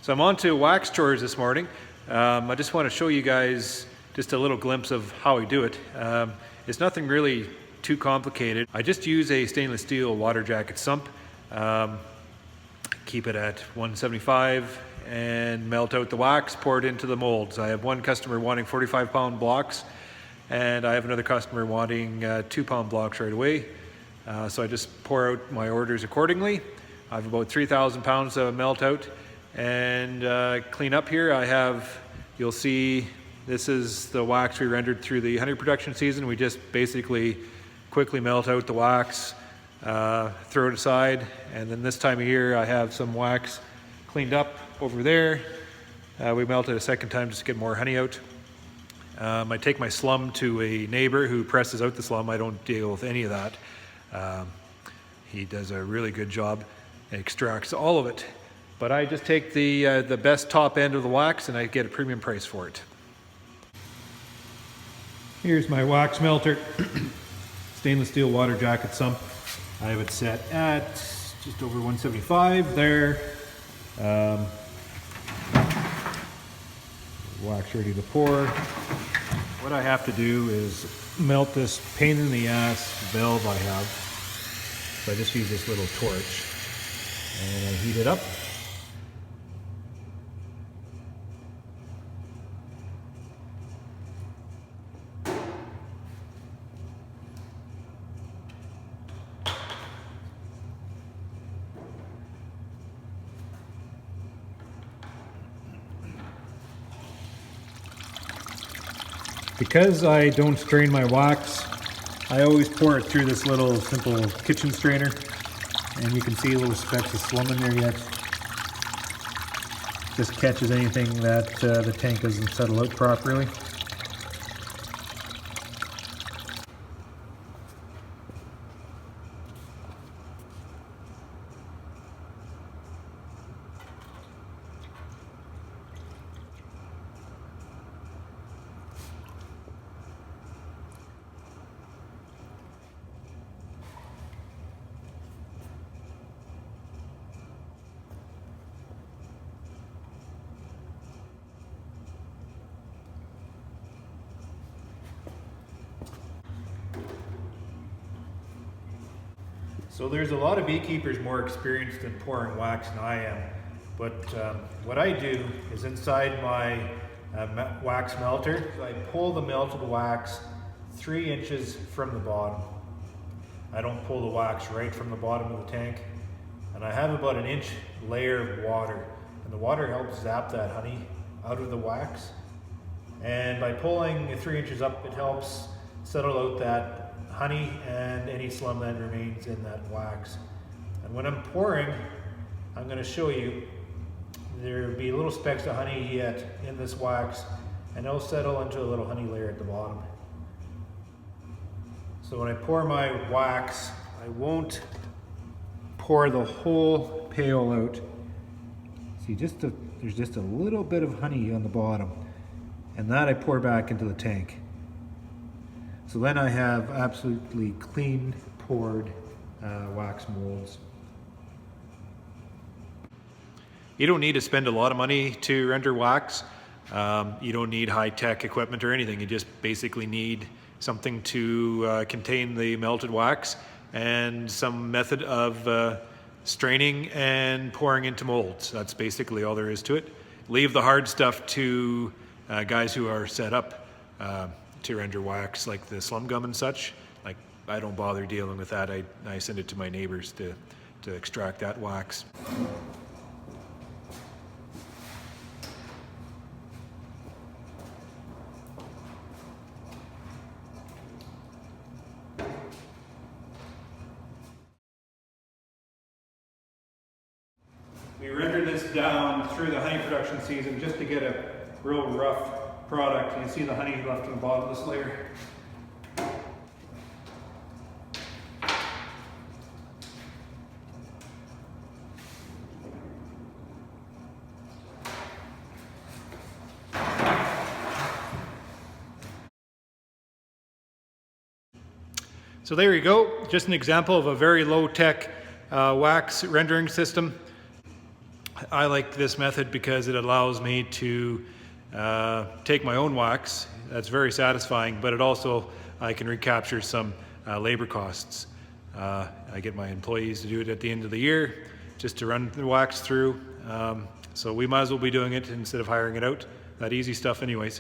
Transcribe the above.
So I'm on to wax chores this morning. I just want to show you guys just a little glimpse of how I do it. It's nothing really too complicated. I just use a stainless steel water jacket sump, keep it at 175 and melt out the wax, pour it into the molds. I have one customer wanting 45-pound blocks and I have another customer wanting 2-pound blocks right away. So I just pour out my orders accordingly. I have about 3,000 pounds of melt out. And clean up here, I have, you'll see, this is the wax we rendered through the honey production season. We just basically quickly melt out the wax, throw it aside, and then this time of year I have some wax cleaned up over there. We melt it a second time just to get more honey out. I take my slum to a neighbor who presses out the slum. I don't deal with any of that. He does a really good job and extracts all of it. But I just take the best top end of the wax and I get a premium price for it. Here's my wax melter. Stainless steel water jacket sump. I have it set at just over 175 there. Wax ready to pour. What I have to do is melt this pain in the ass valve I have. So I just use this little torch and I heat it up. Because I don't strain my wax, I always pour it through this little simple kitchen strainer, and you can see little specks of slum in there yet. Just catches anything that the tank doesn't settle out properly. So there's a lot of beekeepers more experienced in pouring wax than I am, but what I do is inside my wax melter, I pull the melted wax 3 inches from the bottom. I don't pull the wax right from the bottom of the tank, and I have about an inch layer of water, and the water helps zap that honey out of the wax, and by pulling 3 inches up it helps settle out that honey and any slum that remains in that wax. And when I'm pouring, I'm going to show you, there'll be little specks of honey yet in this wax, and it'll settle into a little honey layer at the bottom. So when I pour my wax, I won't pour the whole pail out. See, there's just a little bit of honey on the bottom, and that I pour back into the tank. So then I have absolutely clean poured wax molds. You don't need to spend a lot of money to render wax. You don't need high-tech equipment or anything. You just basically need something to contain the melted wax and some method of straining and pouring into molds. That's basically all there is to it. Leave the hard stuff to guys who are set up to render wax, like the slum gum and such. Like, I don't bother dealing with that. I send it to my neighbors to extract that wax. We render this down through the honey production season just to get a real rough product. You can see the honey left on the bottom of this layer. So there you go, just an example of a very low-tech wax rendering system. I like this method because it allows me to take my own wax. That's very satisfying, but it also, I can recapture some labor costs. I get my employees to do it at the end of the year, just to run the wax through. So we might as well be doing it instead of hiring it out. That easy stuff anyways.